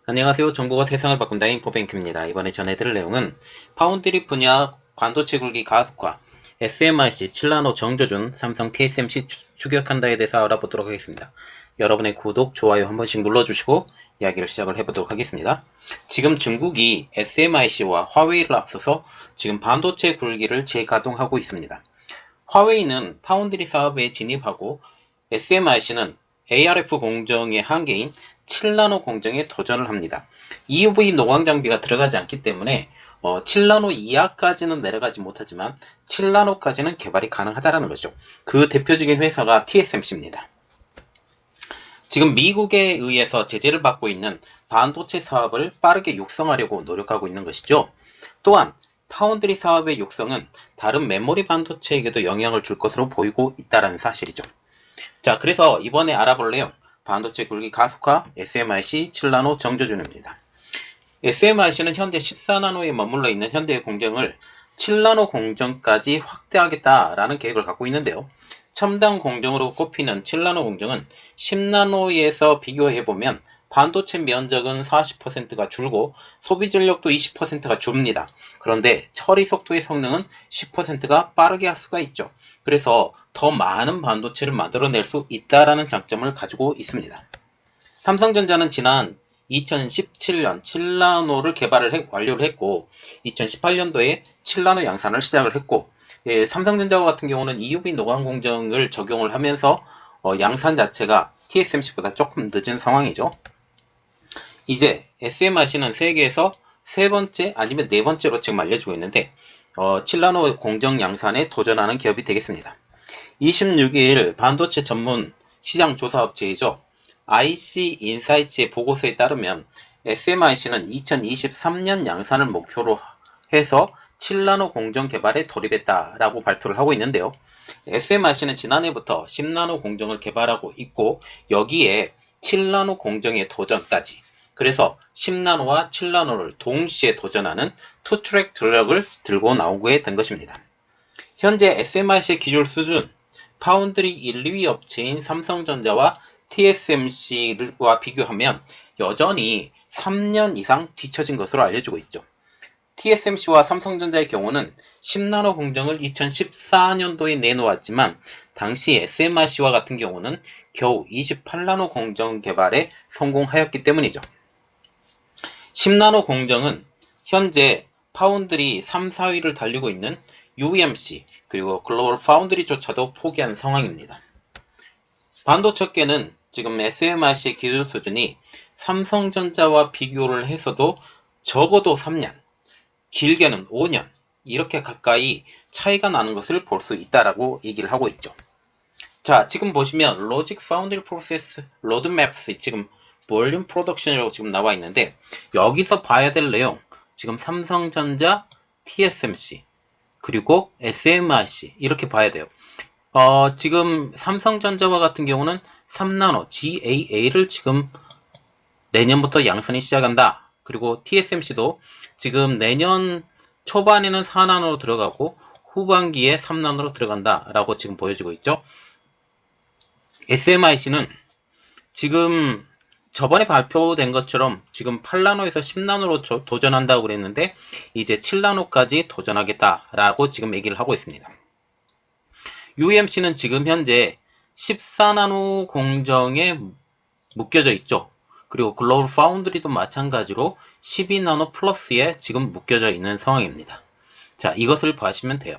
안녕하세요. 정보가 세상을 바꾼다 인포뱅크입니다. 이번에 전해드릴 내용은 파운드리 분야 반도체 굴기 가속화, SMIC 칠라노 정조준 삼성 TSMC 추격한다에 대해서 알아보도록 하겠습니다. 여러분의 구독, 좋아요 한 번씩 눌러주시고 이야기를 시작을 해보도록 하겠습니다. 지금 중국이 SMIC와 화웨이를 앞서서 지금 반도체 굴기를 재가동하고 있습니다. 화웨이는 파운드리 사업에 진입하고 SMIC는 ARF 공정의 한계인 7나노 공정에 도전을 합니다. EUV 노광 장비가 들어가지 않기 때문에 7나노 이하까지는 내려가지 못하지만 7나노까지는 개발이 가능하다는 거죠. 그 대표적인 회사가 TSMC입니다. 지금 미국에 의해서 제재를 받고 있는 반도체 사업을 빠르게 육성하려고 노력하고 있는 것이죠. 또한 파운드리 사업의 육성은 다른 메모리 반도체에게도 영향을 줄 것으로 보이고 있다는 사실이죠. 자, 그래서 이번에 알아볼 내용 반도체 굴기 가속화 SMIC 7나노 정조준입니다. SMIC는 현재 14나노에 머물러 있는 현대의 공정을 7나노 공정까지 확대하겠다라는 계획을 갖고 있는데요. 첨단 공정으로 꼽히는 7나노 공정은 10나노에서 비교해보면 반도체 면적은 40%가 줄고 소비 전력도 20%가 줍니다. 그런데 처리 속도의 성능은 10%가 빠르게 할 수가 있죠. 그래서 더 많은 반도체를 만들어낼 수 있다는 장점을 가지고 있습니다. 삼성전자는 지난 2017년 7나노를 완료를 했고 2018년도에 7나노 양산을 시작을 했고 삼성전자 같은 경우는 EUV 노광 공정을 적용을 하면서 양산 자체가 TSMC보다 조금 늦은 상황이죠. 이제 SMIC는 세계에서 세 번째 아니면 네 번째로 지금 알려지고 있는데 7나노 공정 양산에 도전하는 기업이 되겠습니다. 26일 반도체 전문 시장 조사 업체이죠. IC 인사이츠의 보고서에 따르면 SMIC는 2023년 양산을 목표로 해서 7나노 공정 개발에 돌입했다라고 발표를 하고 있는데요. SMIC는 지난해부터 10나노 공정을 개발하고 있고 여기에 7나노 공정의 도전까지 그래서 10나노와 7나노를 동시에 도전하는 투트랙 전략을 들고 나오게 된 것입니다. 현재 SMIC의 기술 수준 파운드리 1, 2위 업체인 삼성전자와 TSMC와 비교하면 여전히 3년 이상 뒤처진 것으로 알려지고 있죠. TSMC와 삼성전자의 경우는 10나노 공정을 2014년도에 내놓았지만 당시 SMIC와 같은 경우는 겨우 28나노 공정 개발에 성공하였기 때문이죠. 10나노 공정은 현재 파운드리 3, 4위를 달리고 있는 UMC 그리고 글로벌 파운드리조차도 포기한 상황입니다. 반도체계는 지금 SMIC의 기술 수준이 삼성전자와 비교를 해서도 적어도 3년, 길게는 5년 이렇게 가까이 차이가 나는 것을 볼 수 있다라고 얘기를 하고 있죠. 자, 지금 보시면 로직 파운드리 프로세스 로드맵스 지금 볼륨 프로덕션이라고 지금 나와 있는데 여기서 봐야 될 내용 지금 삼성전자, TSMC 그리고 SMIC 이렇게 봐야 돼요. 지금 삼성전자와 같은 경우는 3나노 GAA를 지금 내년부터 양산이 시작한다. 그리고 TSMC도 지금 내년 초반에는 4나노로 들어가고 후반기에 3나노로 들어간다 라고 지금 보여지고 있죠. SMIC는 지금 저번에 발표된 것처럼 지금 8나노에서 10나노로 도전한다고 그랬는데 이제 7나노까지 도전하겠다라고 지금 얘기를 하고 있습니다. UMC는 지금 현재 14나노 공정에 묶여져 있죠. 그리고 글로벌 파운드리도 마찬가지로 12나노 플러스에 지금 묶여져 있는 상황입니다. 자, 이것을 보시면 돼요.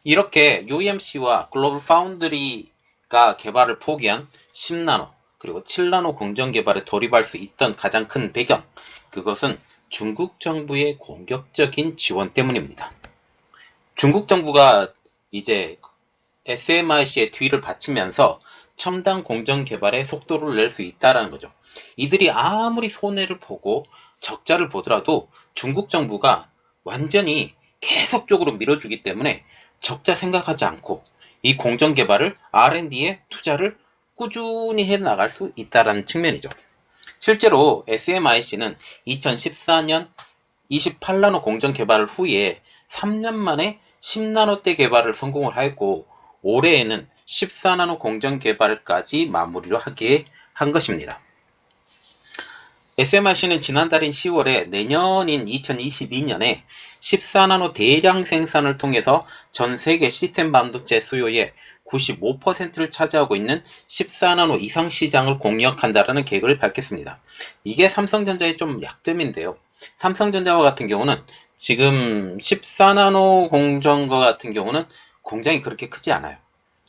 이렇게 UMC와 글로벌 파운드리가 개발을 포기한 10나노 그리고 7나노 공정 개발에 돌입할 수 있던 가장 큰 배경 그것은 중국 정부의 공격적인 지원 때문입니다. 중국 정부가 이제 SMIC의 뒤를 받치면서 첨단 공정 개발에 속도를 낼 수 있다는 거죠. 이들이 아무리 손해를 보고 적자를 보더라도 중국 정부가 완전히 계속적으로 밀어주기 때문에 적자 생각하지 않고 이 공정 개발을 R&D에 투자를 꾸준히 해 나갈 수 있다는 측면이죠. 실제로 SMIC는 2014년 28나노 공정 개발 후에 3년 만에 10나노대 개발을 성공을 하였고 올해에는 14나노 공정 개발까지 마무리를 하게 한 것입니다. SMRC는 지난달인 10월에 내년인 2022년에 14나노 대량 생산을 통해서 전 세계 시스템 반도체 수요의 95%를 차지하고 있는 14나노 이상 시장을 공략한다라는 계획을 밝혔습니다. 이게 삼성전자의 좀 약점인데요. 삼성전자와 같은 경우는 지금 14나노 공정과 같은 경우는 공장이 그렇게 크지 않아요.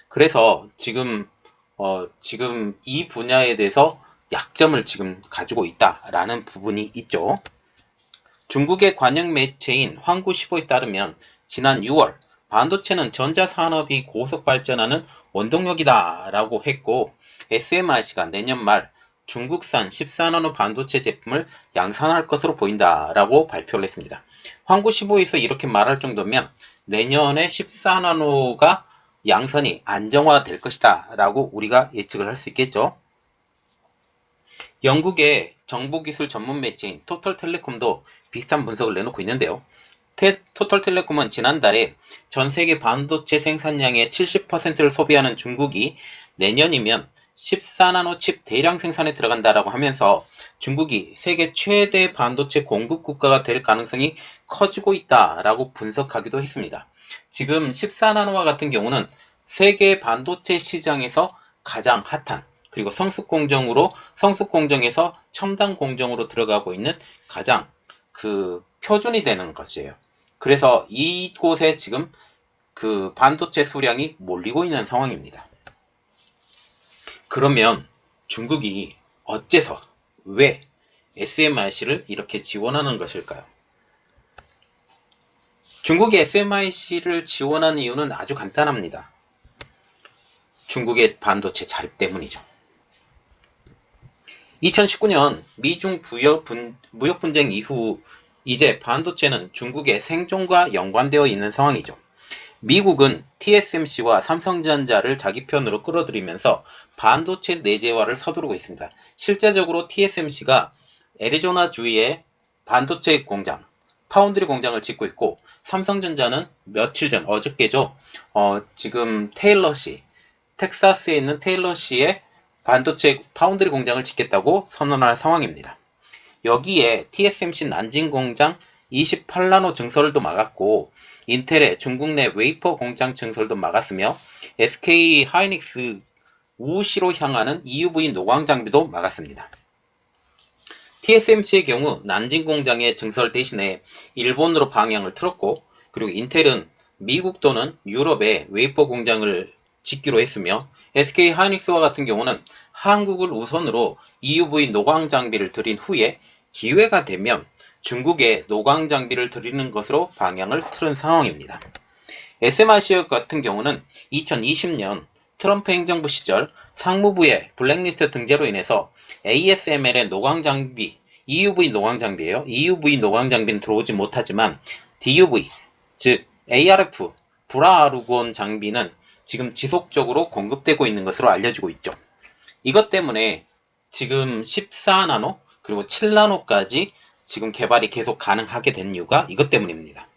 그래서 지금 이 분야에 대해서 약점을 지금 가지고 있다라는 부분이 있죠. 중국의 관영 매체인 황구시보에 따르면 지난 6월 반도체는 전자산업이 고속 발전하는 원동력이다 라고 했고, SMRC가 내년 말 중국산 14나노 반도체 제품을 양산할 것으로 보인다 라고 발표를 했습니다. 황구시보에서 이렇게 말할 정도면 내년에 14나노가 양산이 안정화될 것이다 라고 우리가 예측을 할 수 있겠죠. 영국의 정보기술 전문 매체인 토털텔레콤도 비슷한 분석을 내놓고 있는데요. 토털텔레콤은 지난달에 전 세계 반도체 생산량의 70%를 소비하는 중국이 내년이면 14나노 칩 대량 생산에 들어간다라고 하면서 중국이 세계 최대 반도체 공급 국가가 될 가능성이 커지고 있다라고 분석하기도 했습니다. 지금 14나노와 같은 경우는 세계 반도체 시장에서 가장 핫한, 그리고 성숙공정에서 첨단 공정으로 들어가고 있는 가장 표준이 되는 것이에요. 그래서 이곳에 지금 반도체 수량이 몰리고 있는 상황입니다. 그러면 중국이 어째서, 왜 SMIC를 이렇게 지원하는 것일까요? 중국이 SMIC를 지원하는 이유는 아주 간단합니다. 중국의 반도체 자립 때문이죠. 2019년 미중 무역 분쟁 이후 이제 반도체는 중국의 생존과 연관되어 있는 상황이죠. 미국은 TSMC와 삼성전자를 자기 편으로 끌어들이면서 반도체 내재화를 서두르고 있습니다. 실제적으로 TSMC가 애리조나 주에 반도체 공장, 파운드리 공장을 짓고 있고, 삼성전자는 며칠 전, 어저께죠. 지금 텍사스에 있는 테일러시에 반도체 파운드리 공장을 짓겠다고 선언할 상황입니다. 여기에 TSMC 난징 공장 28나노 증설도 막았고, 인텔의 중국 내 웨이퍼 공장 증설도 막았으며, SK 하이닉스 우시로 향하는 EUV 노광 장비도 막았습니다. TSMC의 경우 난징 공장의 증설 대신에 일본으로 방향을 틀었고, 그리고 인텔은 미국 또는 유럽에 웨이퍼 공장을 짓기로 했으며, SK 하이닉스와 같은 경우는 한국을 우선으로 EUV 노광 장비를 들인 후에 기회가 되면 중국에 노광 장비를 들이는 것으로 방향을 틀은 상황입니다. SMIC 같은 경우는 2020년 트럼프 행정부 시절 상무부의 블랙리스트 등재로 인해서 ASML의 노광 장비, EUV 노광 장비예요. EUV 노광 장비는 들어오지 못하지만 DUV, 즉 ARF, 브라아르곤 장비는 지금 지속적으로 공급되고 있는 것으로 알려지고 있죠. 이것 때문에 지금 14나노 그리고 7나노까지 지금 개발이 계속 가능하게 된 이유가 이것 때문입니다.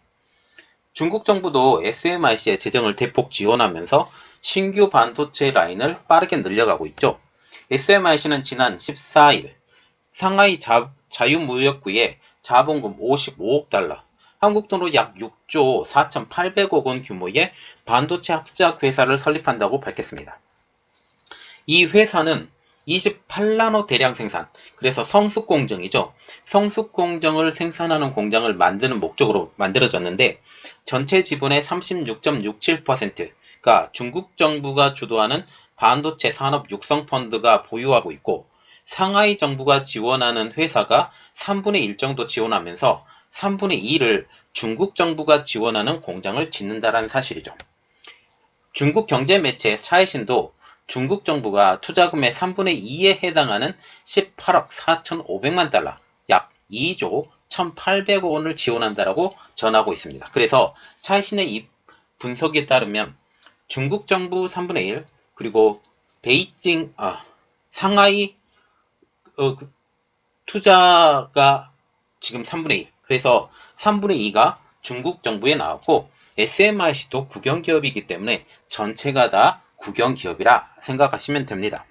중국 정부도 SMIC의 재정을 대폭 지원하면서 신규 반도체 라인을 빠르게 늘려가고 있죠. SMIC는 지난 14일 상하이 자유무역구에 자본금 55억 달러, 한국 돈으로 약 6조 4,800억 원 규모의 반도체 합작 회사를 설립한다고 밝혔습니다. 이 회사는 28나노 대량 생산, 그래서 성숙공정이죠. 성숙공정을 생산하는 공장을 만드는 목적으로 만들어졌는데, 전체 지분의 36.67%가 중국 정부가 주도하는 반도체 산업 육성 펀드가 보유하고 있고, 상하이 정부가 지원하는 회사가 3분의 1 정도 지원하면서 3분의 2를 중국 정부가 지원하는 공장을 짓는다는 사실이죠. 중국 경제 매체 차이신도 중국 정부가 투자금의 3분의 2에 해당하는 18억 4,500만 달러, 약 2조 1,800억 원을 지원한다라고 전하고 있습니다. 그래서 차이신의 이 분석에 따르면 중국 정부 3분의 1, 그리고 상하이 투자가 지금 3분의 1, 그래서 3분의 2가 중국 정부에 나왔고, SMIC도 국영기업이기 때문에 전체가 다 국영기업이라 생각하시면 됩니다.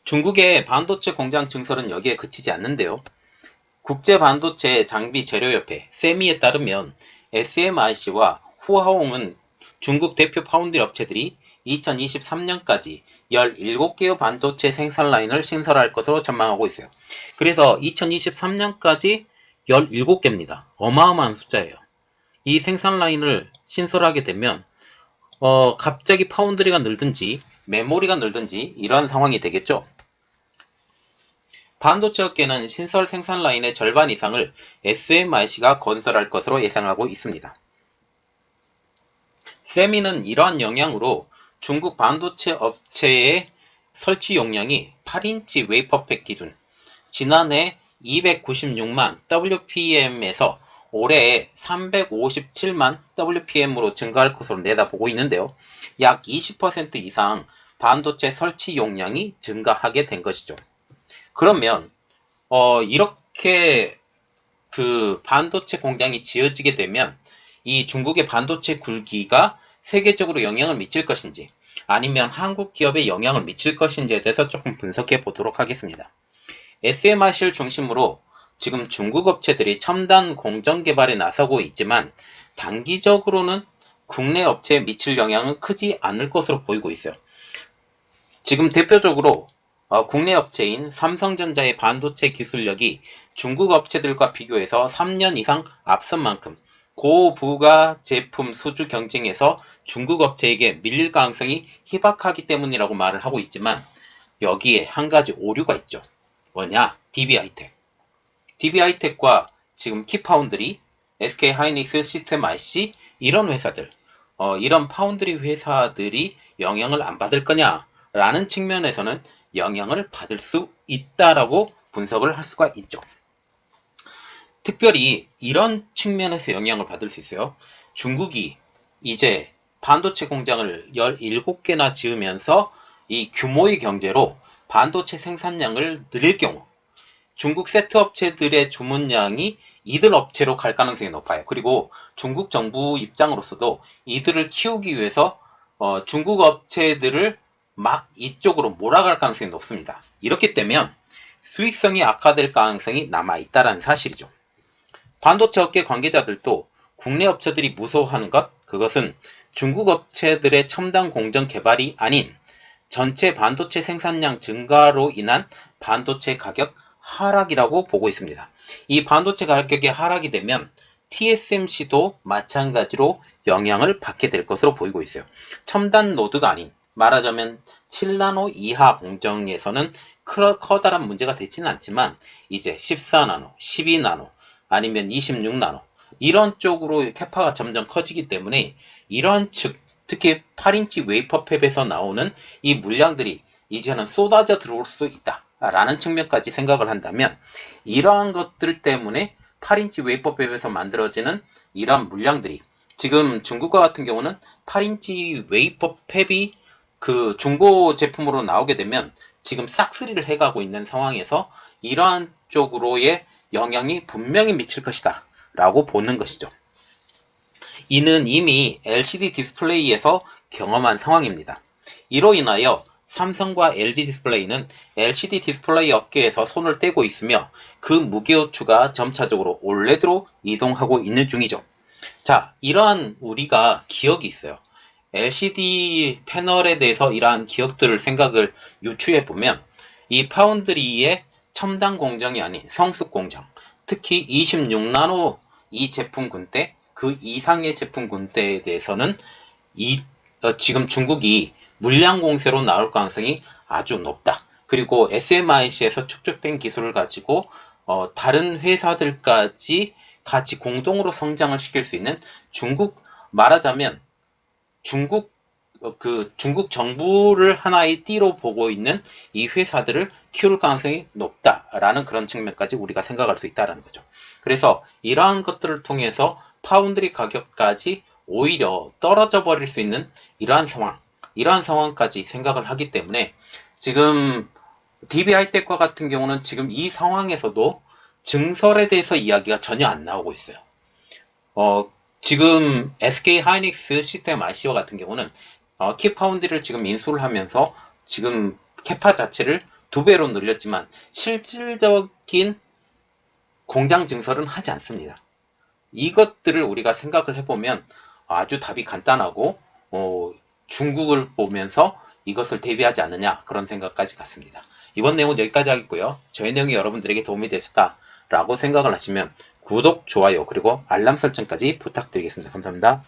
중국의 반도체 공장 증설은 여기에 그치지 않는데요. 국제반도체 장비 재료협회 세미에 따르면 SMIC와 후하옹은 중국 대표 파운드리 업체들이 2023년까지 17개의 반도체 생산 라인을 신설할 것으로 전망하고 있어요. 그래서 2023년까지 17개입니다. 어마어마한 숫자예요. 이 생산 라인을 신설하게 되면 갑자기 파운드리가 늘든지 메모리가 늘든지 이런 상황이 되겠죠. 반도체 업계는 신설 생산 라인의 절반 이상을 SMIC가 건설할 것으로 예상하고 있습니다. 세미는 이러한 영향으로 중국 반도체 업체의 설치 용량이 8인치 웨이퍼팩 기준 지난해 296만 WPM에서 올해 357만 WPM으로 증가할 것으로 내다보고 있는데요. 약 20% 이상 반도체 설치 용량이 증가하게 된 것이죠. 그러면 이렇게 그 반도체 공장이 지어지게 되면 이 중국의 반도체 굴기가 세계적으로 영향을 미칠 것인지 아니면 한국 기업에 영향을 미칠 것인지에 대해서 조금 분석해 보도록 하겠습니다. SMIC를 중심으로 지금 중국 업체들이 첨단 공정 개발에 나서고 있지만 단기적으로는 국내 업체에 미칠 영향은 크지 않을 것으로 보이고 있어요. 지금 대표적으로 국내 업체인 삼성전자의 반도체 기술력이 중국 업체들과 비교해서 3년 이상 앞선 만큼 고부가 제품 수주 경쟁에서 중국 업체에게 밀릴 가능성이 희박하기 때문이라고 말을 하고 있지만 여기에 한 가지 오류가 있죠. 뭐냐? DB하이텍. DB하이텍과 지금 키파운드리, SK하이닉스, 시스템 IC 이런 회사들, 이런 파운드리 회사들이 영향을 안 받을 거냐라는 측면에서는 영향을 받을 수 있다라고 분석을 할 수가 있죠. 특별히 이런 측면에서 영향을 받을 수 있어요. 중국이 이제 반도체 공장을 17개나 지으면서 이 규모의 경제로 반도체 생산량을 늘릴 경우 중국 세트 업체들의 주문량이 이들 업체로 갈 가능성이 높아요. 그리고 중국 정부 입장으로서도 이들을 키우기 위해서 중국 업체들을 막 이쪽으로 몰아갈 가능성이 높습니다. 이렇게 되면 수익성이 악화될 가능성이 남아있다는 사실이죠. 반도체 업계 관계자들도 국내 업체들이 무서워하는 그것은 중국 업체들의 첨단 공정 개발이 아닌 전체 반도체 생산량 증가로 인한 반도체 가격 하락이라고 보고 있습니다. 이 반도체 가격이 하락이 되면 TSMC도 마찬가지로 영향을 받게 될 것으로 보이고 있어요. 첨단 노드가 아닌 말하자면 7나노 이하 공정에서는 커다란 문제가 되지는 않지만 이제 14나노, 12나노 아니면 26나노 이런 쪽으로 캐파가 점점 커지기 때문에 이러한 특히 8인치 웨이퍼팹에서 나오는 이 물량들이 이제는 쏟아져 들어올 수 있다 라는 측면까지 생각을 한다면 이러한 것들 때문에 8인치 웨이퍼팹에서 만들어지는 이러한 물량들이 지금 중국과 같은 경우는 8인치 웨이퍼팹이 그 중고 제품으로 나오게 되면 지금 싹쓸이를 해가고 있는 상황에서 이러한 쪽으로의 영향이 분명히 미칠 것이다 라고 보는 것이죠. 이는 이미 LCD 디스플레이에서 경험한 상황입니다. 이로 인하여 삼성과 LG 디스플레이는 LCD 디스플레이 업계에서 손을 떼고 있으며 그 무게호추가 점차적으로 OLED로 이동하고 있는 중이죠. 자, 이러한 우리가 기억이 있어요. LCD 패널에 대해서 이러한 기억들을 생각을 유추해 보면 이 파운드리의 첨단 공정이 아닌 성숙 공정, 특히 26나노 이 제품군대 그 이상의 제품군대에 대해서는 지금 중국이 물량 공세로 나올 가능성이 아주 높다. 그리고 SMIC에서 축적된 기술을 가지고 다른 회사들까지 같이 공동으로 성장을 시킬 수 있는 중국 말하자면 중국 정부를 하나의 띠로 보고 있는 이 회사들을 키울 가능성이 높다라는 그런 측면까지 우리가 생각할 수 있다는 거죠. 그래서 이러한 것들을 통해서 파운드리 가격까지 오히려 떨어져 버릴 수 있는 이러한 상황까지 생각을 하기 때문에 지금 DB하이텍과 같은 경우는 지금 이 상황에서도 증설에 대해서 이야기가 전혀 안 나오고 있어요. 지금 SK하이닉스 시스템 IC와 같은 경우는 키파운드리를 지금 인수를 하면서 지금 캐파 자체를 2배로 늘렸지만 실질적인 공장 증설은 하지 않습니다. 이것들을 우리가 생각을 해보면 아주 답이 간단하고 중국을 보면서 이것을 대비하지 않느냐 그런 생각까지 같습니다. 이번 내용은 여기까지 하겠고요. 저희 내용이 여러분들에게 도움이 되셨다라고 생각을 하시면 구독, 좋아요 그리고 알람 설정까지 부탁드리겠습니다. 감사합니다.